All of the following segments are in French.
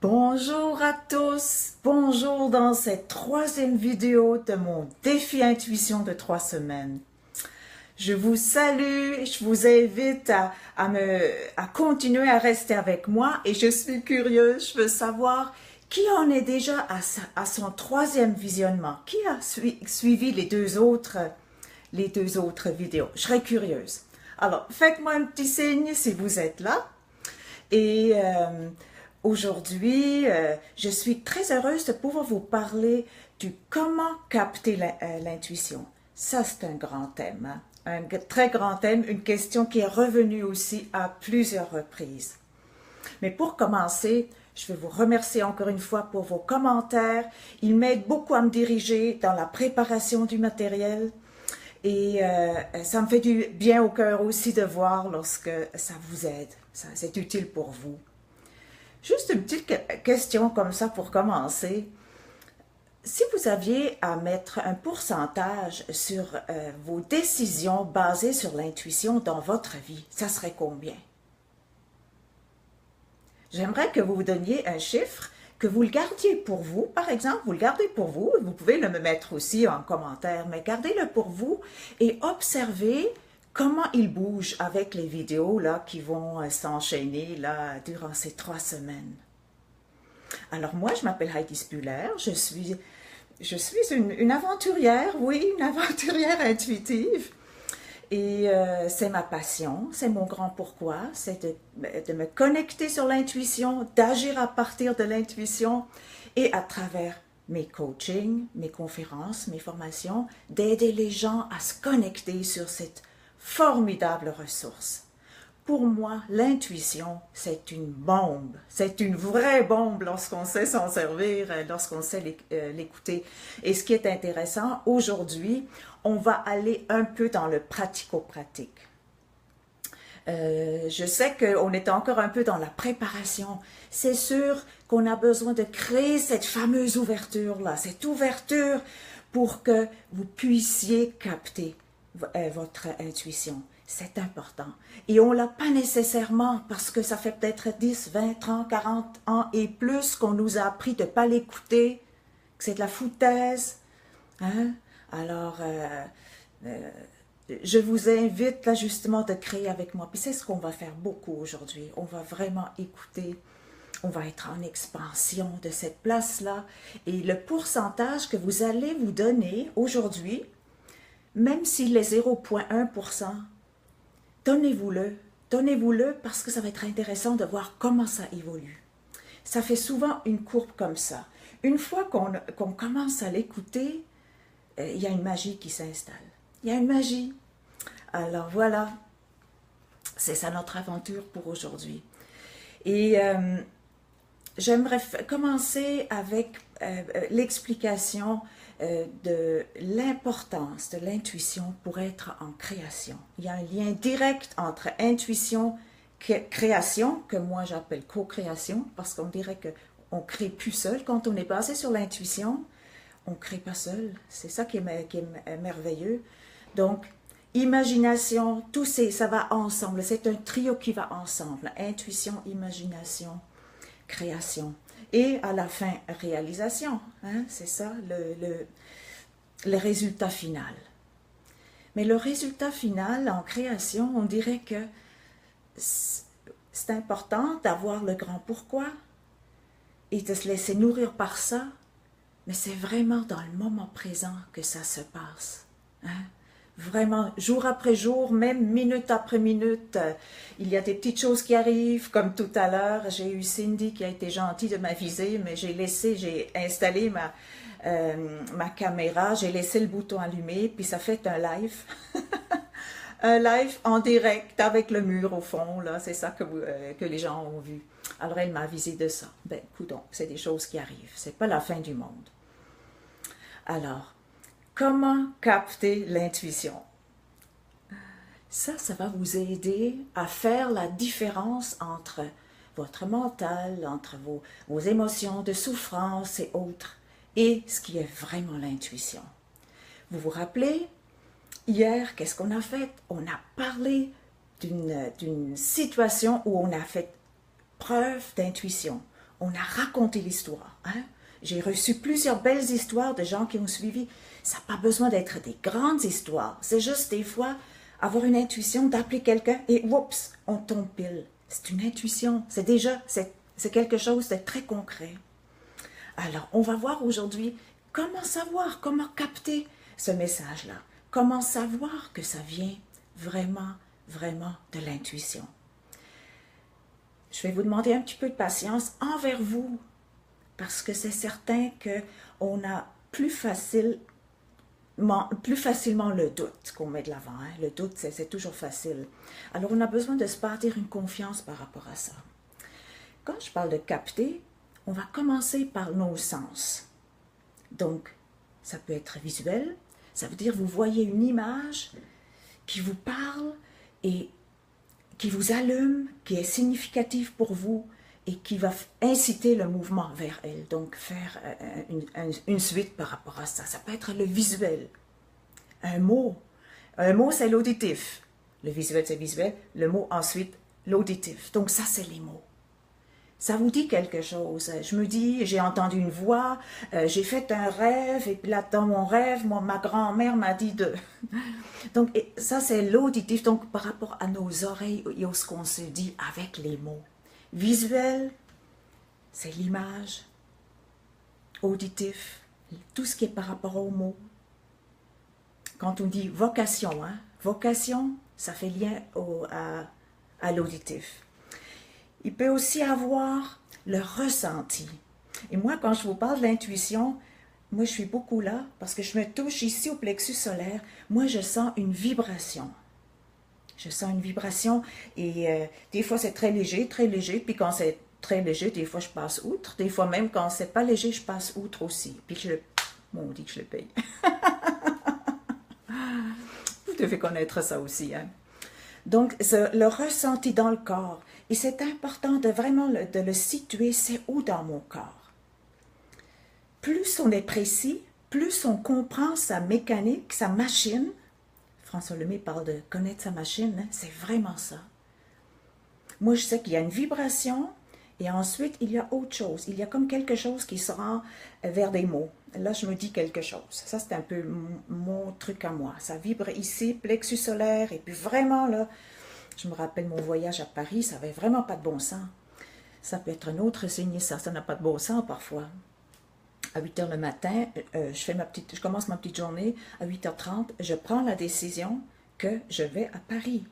Bonjour à tous, bonjour dans cette troisième vidéo de mon défi intuition de 3 semaines. Je vous salue, je vous invite à continuer à rester avec moi et je suis curieuse, je veux savoir qui en est déjà à son troisième visionnement, qui a suivi les deux autres vidéos. Je serais curieuse. Alors, faites-moi un petit signe si vous êtes là. Et aujourd'hui, je suis très heureuse de pouvoir vous parler du comment capter l'intuition. Ça, c'est un grand thème, hein? Un très grand thème, une question qui est revenue aussi à plusieurs reprises. Mais pour commencer, je veux vous remercier encore une fois pour vos commentaires. Ils m'aident beaucoup à me diriger dans la préparation du matériel. Et ça me fait du bien au cœur aussi de voir lorsque ça vous aide. C'est utile pour vous. Juste une petite question comme ça pour commencer. Si vous aviez à mettre un pourcentage sur vos décisions basées sur l'intuition dans votre vie, ça serait combien? J'aimerais que vous vous donniez un chiffre, que vous le gardiez pour vous. Par exemple, vous le gardez pour vous, vous pouvez le mettre aussi en commentaire, mais gardez-le pour vous et observez comment il bouge avec les vidéos là, qui vont s'enchaîner là, durant ces 3 semaines. Alors moi, je m'appelle Heidi Spuller, je suis une aventurière, oui, une aventurière intuitive. Et c'est ma passion, c'est mon grand pourquoi, c'est de me connecter sur l'intuition, d'agir à partir de l'intuition et à travers mes coachings, mes conférences, mes formations, d'aider les gens à se connecter sur cette formidable ressource. Pour moi, l'intuition, c'est une bombe. C'est une vraie bombe lorsqu'on sait s'en servir, lorsqu'on sait l'écouter. Et ce qui est intéressant, aujourd'hui, on va aller un peu dans le pratico-pratique. Je sais qu'on est encore un peu dans la préparation. C'est sûr qu'on a besoin de créer cette fameuse ouverture-là, cette ouverture pour que vous puissiez capter votre intuition. C'est important. Et on ne l'a pas nécessairement parce que ça fait peut-être 10, 20, 30, 40 ans et plus qu'on nous a appris de ne pas l'écouter, que c'est de la foutaise. Hein? Alors, je vous invite là justement de créer avec moi. Puis c'est ce qu'on va faire beaucoup aujourd'hui. On va vraiment écouter. On va être en expansion de cette place-là. Et le pourcentage que vous allez vous donner aujourd'hui, même s'il est 0,1%, donnez-vous-le parce que ça va être intéressant de voir comment ça évolue. Ça fait souvent une courbe comme ça. Une fois qu'on commence à l'écouter, il y a une magie qui s'installe. Il y a une magie. Alors voilà, c'est ça notre aventure pour aujourd'hui. Et j'aimerais commencer avec l'explication de l'importance de l'intuition pour être en création. Il y a un lien direct entre intuition et création, que moi j'appelle co-création, parce qu'on dirait qu'on ne crée plus seul. Quand on est basé sur l'intuition, on ne crée pas seul. C'est ça qui est merveilleux. Donc, imagination, ça va ensemble. C'est un trio qui va ensemble. Intuition, imagination, création. Et à la fin, réalisation. Hein? C'est ça, le résultat final. Mais le résultat final en création, on dirait que c'est important d'avoir le grand pourquoi et de se laisser nourrir par ça, mais c'est vraiment dans le moment présent que ça se passe. Hein? Vraiment, jour après jour, même minute après minute, il y a des petites choses qui arrivent, comme tout à l'heure, j'ai eu Cindy qui a été gentille de m'aviser, mais j'ai installé ma caméra, j'ai laissé le bouton allumé, puis ça fait un live. Un live en direct avec le mur au fond, là, c'est ça que les gens ont vu. Alors elle m'a avisé de ça. Ben, coudonc, c'est des choses qui arrivent, c'est pas la fin du monde. Alors, comment capter l'intuition? Ça va vous aider à faire la différence entre votre mental, entre vos émotions de souffrance et autres, et ce qui est vraiment l'intuition. Vous vous rappelez, hier, qu'est-ce qu'on a fait? On a parlé d'une situation où on a fait preuve d'intuition. On a raconté l'histoire. Hein? J'ai reçu plusieurs belles histoires de gens qui ont suivi. Ça n'a pas besoin d'être des grandes histoires. C'est juste des fois avoir une intuition d'appeler quelqu'un et oups, on tombe pile. C'est une intuition. C'est quelque chose de très concret. Alors, on va voir aujourd'hui comment savoir, comment capter ce message-là. Comment savoir que ça vient vraiment, vraiment de l'intuition. Je vais vous demander un petit peu de patience envers vous, parce que c'est certain qu'on a plus facilement le doute qu'on met de l'avant. Hein? Le doute, c'est toujours facile. Alors, on a besoin de se bâtir une confiance par rapport à ça. Quand je parle de capter, on va commencer par nos sens. Donc, ça peut être visuel, ça veut dire vous voyez une image qui vous parle et qui vous allume, qui est significative pour vous et qui va inciter le mouvement vers elle. Donc, faire une suite par rapport à ça. Ça peut être le visuel. Un mot, c'est l'auditif. Le visuel, c'est visuel. Le mot, ensuite, l'auditif. Donc, ça, c'est les mots. Ça vous dit quelque chose. Je me dis, j'ai entendu une voix, j'ai fait un rêve, et puis là, dans mon rêve, ma grand-mère m'a dit de... Donc, ça, c'est l'auditif, donc par rapport à nos oreilles et à ce qu'on se dit avec les mots. Visuel, c'est l'image. Auditif, tout ce qui est par rapport aux mots. Quand on dit vocation, hein, vocation, ça fait lien à l'auditif. Il peut aussi avoir le ressenti. Et moi, quand je vous parle de l'intuition, moi, je suis beaucoup là parce que je me touche ici au plexus solaire. Moi, je sens une vibration. Je sens une vibration et des fois, c'est très léger, puis quand c'est très léger, des fois, je passe outre. Des fois, même quand c'est pas léger, je passe outre aussi. Puis on dit que je le paye. Vous devez connaître ça aussi, hein? Donc, le ressenti dans le corps. Et c'est important de vraiment de le situer, c'est où dans mon corps. Plus on est précis, plus on comprend sa mécanique, sa machine. François Lemay parle de connaître sa machine, hein, c'est vraiment ça. Moi, je sais qu'il y a une vibration et ensuite, il y a autre chose. Il y a comme quelque chose qui se rend vers des mots. Là, je me dis quelque chose. Ça, c'est un peu mon truc à moi. Ça vibre ici, plexus solaire, et puis vraiment, là, je me rappelle mon voyage à Paris, ça n'avait vraiment pas de bon sens. Ça peut être un autre signe, ça n'a pas de bon sens parfois. À 8 h le matin, je commence ma petite journée, à 8 h 30, je prends la décision que je vais à Paris.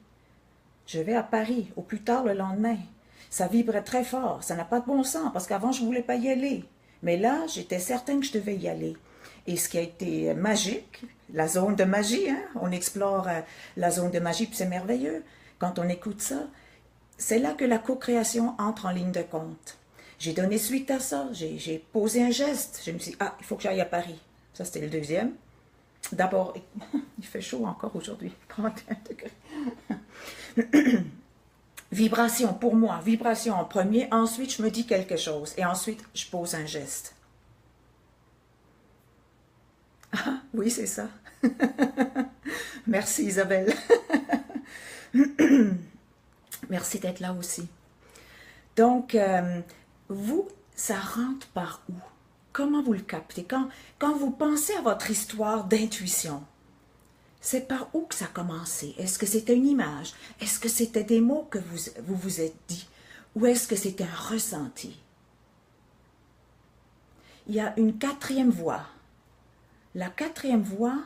Je vais à Paris, au plus tard le lendemain. Ça vibre très fort, ça n'a pas de bon sens, parce qu'avant, je ne voulais pas y aller. Mais là, j'étais certaine que je devais y aller. Et ce qui a été magique, la zone de magie, hein, on explore la zone de magie, puis c'est merveilleux. Quand on écoute ça, c'est là que la co-création entre en ligne de compte. J'ai donné suite à ça, j'ai posé un geste. Je me suis dit, ah, il faut que j'aille à Paris. Ça, c'était le deuxième. D'abord, il fait chaud encore aujourd'hui, 31 degrés. Vibration, pour moi, vibration en premier. Ensuite, je me dis quelque chose. Et ensuite, je pose un geste. Ah, oui, c'est ça. Merci Isabelle. Merci d'être là aussi. Donc, vous, ça rentre par où? Comment vous le captez? Quand vous pensez à votre histoire d'intuition, c'est par où que ça a commencé? Est-ce que c'était une image? Est-ce que c'était des mots que vous êtes dit? Ou est-ce que c'était un ressenti? Il y a une quatrième voie. La quatrième voie,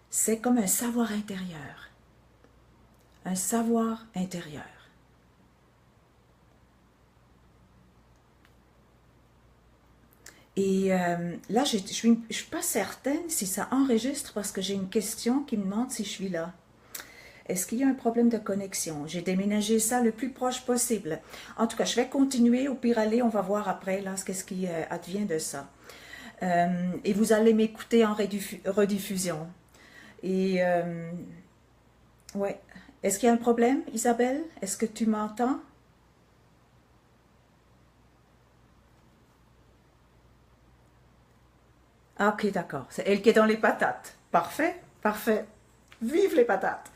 c'est comme un savoir intérieur. Un savoir intérieur. Et là, je ne suis pas certaine si ça enregistre parce que j'ai une question qui me demande si je suis là. Est-ce qu'il y a un problème de connexion? J'ai déménagé ça le plus proche possible. En tout cas, je vais continuer. Au pire aller, on va voir après là qu'est-ce qui advient de ça. Et vous allez m'écouter en rediffusion. Et ouais. Est-ce qu'il y a un problème, Isabelle? Est-ce que tu m'entends? Ah, ok, d'accord. C'est elle qui est dans les patates. Parfait, parfait. Vive les patates!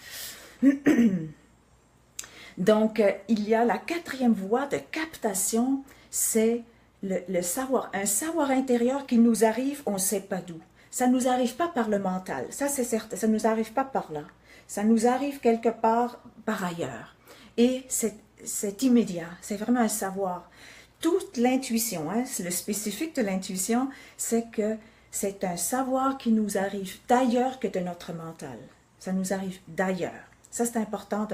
Donc, il y a la quatrième voie de captation, c'est le savoir, un savoir intérieur qui nous arrive, on ne sait pas d'où. Ça ne nous arrive pas par le mental, ça c'est certain, ça ne nous arrive pas par là. Ça nous arrive quelque part par ailleurs. Et c'est immédiat, c'est vraiment un savoir. Toute l'intuition, hein, le spécifique de l'intuition, c'est que c'est un savoir qui nous arrive d'ailleurs que de notre mental. Ça nous arrive d'ailleurs. Ça, c'est important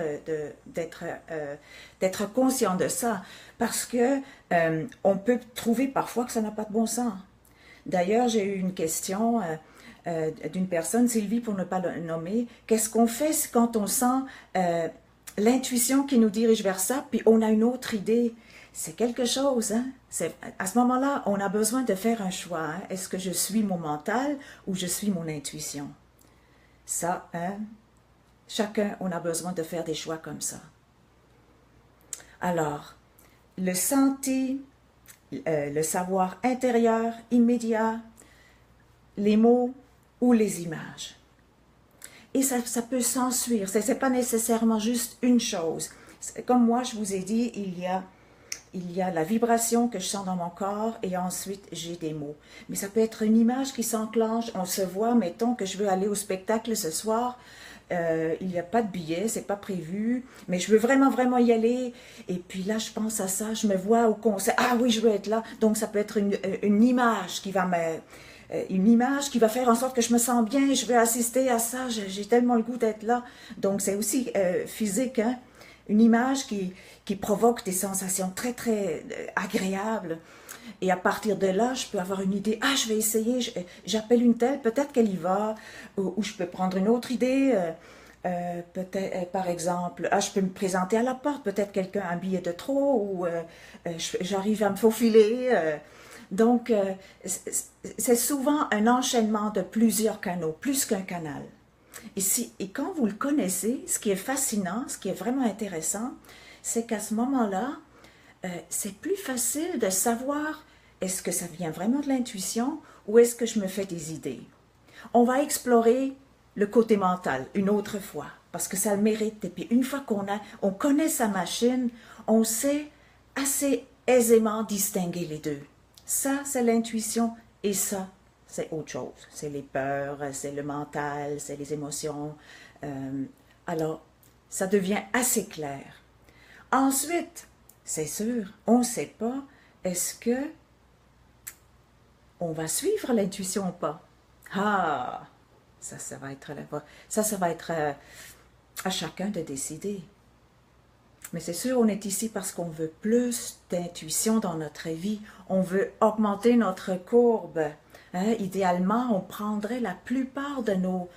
d'être conscient de ça, parce que on peut trouver parfois que ça n'a pas de bon sens. D'ailleurs, j'ai eu une question d'une personne, Sylvie pour ne pas le nommer, qu'est-ce qu'on fait quand on sent l'intuition qui nous dirige vers ça, puis on a une autre idée? C'est quelque chose, hein? À ce moment-là, on a besoin de faire un choix. Hein? Est-ce que je suis mon mental ou je suis mon intuition? Ça, hein? Chacun, on a besoin de faire des choix comme ça. Alors, le senti, le savoir intérieur, immédiat, les mots ou les images. Et ça peut s'ensuivre, ce n'est pas nécessairement juste une chose. Comme moi, je vous ai dit, il y a la vibration que je sens dans mon corps et ensuite j'ai des mots. Mais ça peut être une image qui s'enclenche, on se voit, mettons que je veux aller au spectacle ce soir, il n'y a pas de billet, c'est pas prévu, mais je veux vraiment, vraiment y aller. Et puis là, je pense à ça, je me vois au concert, ah oui, je veux être là. Donc ça peut être une image qui va faire en sorte que je me sens bien, je veux assister à ça, j'ai tellement le goût d'être là. Donc c'est aussi physique, hein? Une image qui provoque des sensations très, très agréables. Et à partir de là, je peux avoir une idée. Ah, je vais essayer, j'appelle une telle, peut-être qu'elle y va. Ou je peux prendre une autre idée. Peut-être, par exemple, je peux me présenter à la porte. Peut-être quelqu'un a un billet de trop. Ou j'arrive à me faufiler. Donc, c'est souvent un enchaînement de plusieurs canaux, plus qu'un canal. Et quand vous le connaissez, ce qui est fascinant, ce qui est vraiment intéressant, c'est qu'à ce moment-là, c'est plus facile de savoir est-ce que ça vient vraiment de l'intuition ou est-ce que je me fais des idées. On va explorer le côté mental une autre fois parce que ça le mérite. Et puis une fois on connaît sa machine, on sait assez aisément distinguer les deux. Ça, c'est l'intuition et ça, c'est autre chose. C'est les peurs, c'est le mental, c'est les émotions. Alors, ça devient assez clair. Ensuite, c'est sûr, on ne sait pas, est-ce que on va suivre l'intuition ou pas? Ah, ça va être à chacun de décider. Mais c'est sûr, on est ici parce qu'on veut plus d'intuition dans notre vie. On veut augmenter notre courbe. Hein? Idéalement, on prendrait la plupart de nos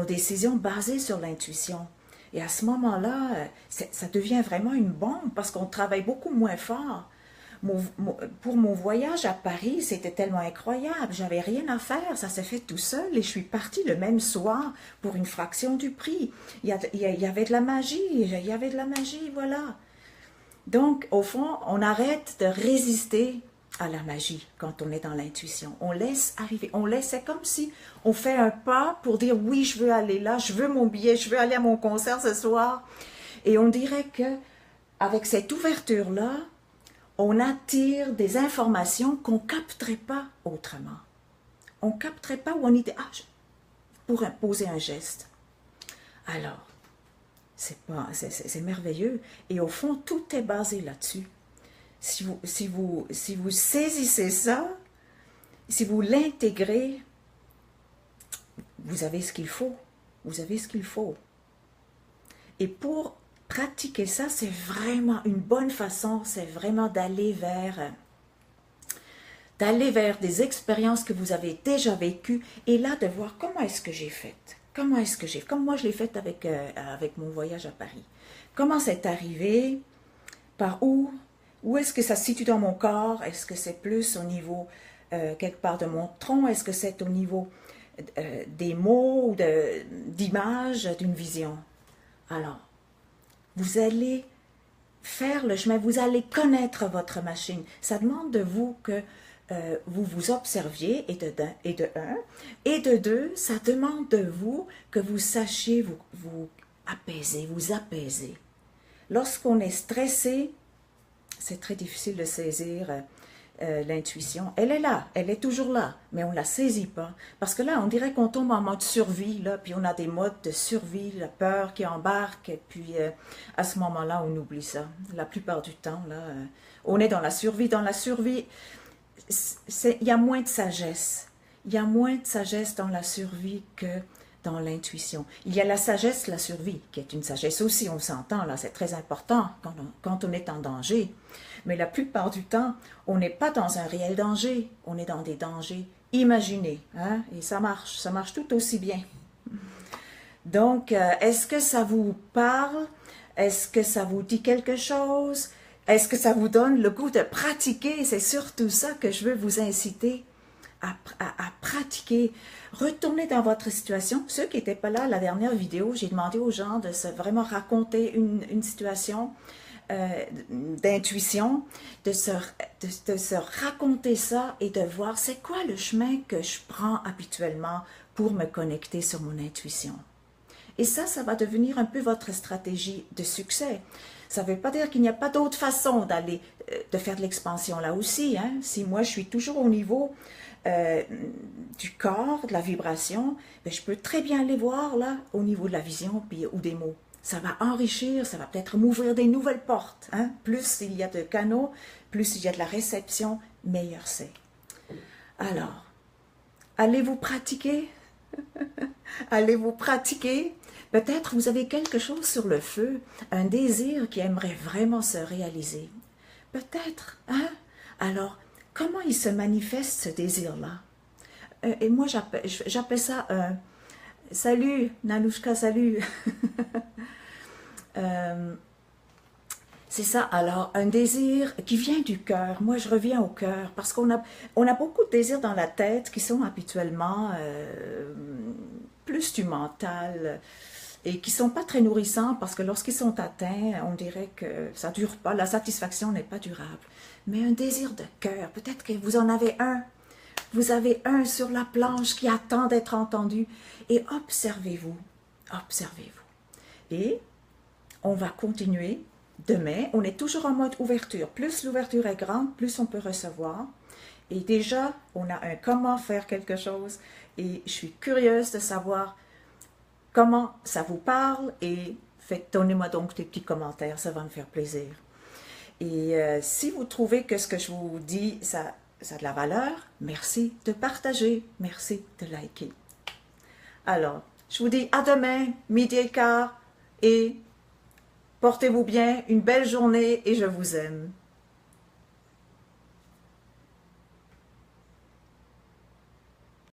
décisions basées sur l'intuition. Et à ce moment-là, ça devient vraiment une bombe parce qu'on travaille beaucoup moins fort. Pour mon voyage à Paris, c'était tellement incroyable. J'avais rien à faire, ça s'est fait tout seul et je suis partie le même soir pour une fraction du prix. Il y avait de la magie, voilà. Donc, au fond, on arrête de résister à la magie quand on est dans l'intuition. On laisse arriver, c'est comme si on fait un pas pour dire oui, je veux aller là, je veux mon billet, je veux aller à mon concert ce soir. Et on dirait que avec cette ouverture-là, on attire des informations qu'on ne capterait pas autrement. On ne capterait pas où on était pour poser un geste. Alors, c'est merveilleux. Et au fond, tout est basé là-dessus. Si vous saisissez ça, si vous l'intégrez, vous avez ce qu'il faut. Vous avez ce qu'il faut. Et pour pratiquer ça, c'est vraiment une bonne façon, c'est vraiment d'aller vers des expériences que vous avez déjà vécues et là de voir comment est-ce que j'ai fait. Comme moi je l'ai fait avec mon voyage à Paris. Comment c'est arrivé? Par où? Où est-ce que ça se situe dans mon corps? Est-ce que c'est plus au niveau quelque part de mon tronc? Est-ce que c'est au niveau des mots, d'images, d'une vision? Alors, vous allez faire le chemin, vous allez connaître votre machine. Ça demande de vous que vous vous observiez, et de un, et de deux, ça demande de vous que vous sachiez vous apaiser. Lorsqu'on est stressé, c'est très difficile de saisir l'intuition, elle est là, elle est toujours là, mais on ne la saisit pas. Parce que là, on dirait qu'on tombe en mode survie, là, puis on a des modes de survie, la peur qui embarque, et puis à ce moment-là, on oublie ça. La plupart du temps, là, on est dans la survie. Dans la survie, il y a moins de sagesse. Il y a moins de sagesse dans la survie que dans l'intuition. Il y a la sagesse, la survie, qui est une sagesse aussi, on s'entend, là, c'est très important quand on est en danger. Mais la plupart du temps, on n'est pas dans un réel danger, on est dans des dangers imaginés, hein? Et ça marche tout aussi bien. Donc, est-ce que ça vous parle? Est-ce que ça vous dit quelque chose? Est-ce que ça vous donne le goût de pratiquer? C'est surtout ça que je veux vous inciter à pratiquer. Retournez dans votre situation. Ceux qui n'étaient pas là, la dernière vidéo, j'ai demandé aux gens de se vraiment raconter une situation d'intuition, de se raconter ça et de voir c'est quoi le chemin que je prends habituellement pour me connecter sur mon intuition. Et ça va devenir un peu votre stratégie de succès. Ça ne veut pas dire qu'il n'y a pas d'autre façon d'aller, de faire de l'expansion là aussi. Hein? Si moi je suis toujours au niveau du corps, de la vibration, ben, je peux très bien aller voir là au niveau de la vision puis, ou des mots. Ça va enrichir, ça va peut-être m'ouvrir des nouvelles portes. Hein? Plus il y a de canaux, plus il y a de la réception, meilleur c'est. Alors, allez-vous pratiquer? Allez-vous pratiquer? Peut-être vous avez quelque chose sur le feu, un désir qui aimerait vraiment se réaliser. Peut-être, hein? Alors, comment il se manifeste ce désir-là? Et moi, j'appelle ça un... Salut, Nanouchka, salut! C'est ça, alors, un désir qui vient du cœur. Moi, je reviens au cœur, parce qu'on a beaucoup de désirs dans la tête qui sont habituellement plus du mental et qui ne sont pas très nourrissants, parce que lorsqu'ils sont atteints, on dirait que ça ne dure pas, la satisfaction n'est pas durable. Mais un désir de cœur, peut-être que vous en avez un. Vous avez un sur la planche qui attend d'être entendu. Et observez-vous, observez-vous. Et on va continuer. Demain, on est toujours en mode ouverture. Plus l'ouverture est grande, plus on peut recevoir. Et déjà, on a un comment faire quelque chose. Et je suis curieuse de savoir comment ça vous parle. Et donnez-moi donc des petits commentaires, ça va me faire plaisir. Et si vous trouvez que ce que je vous dis, ça a de la valeur, merci de partager, merci de liker. Alors, je vous dis à demain, 12h15, et portez-vous bien, une belle journée et je vous aime.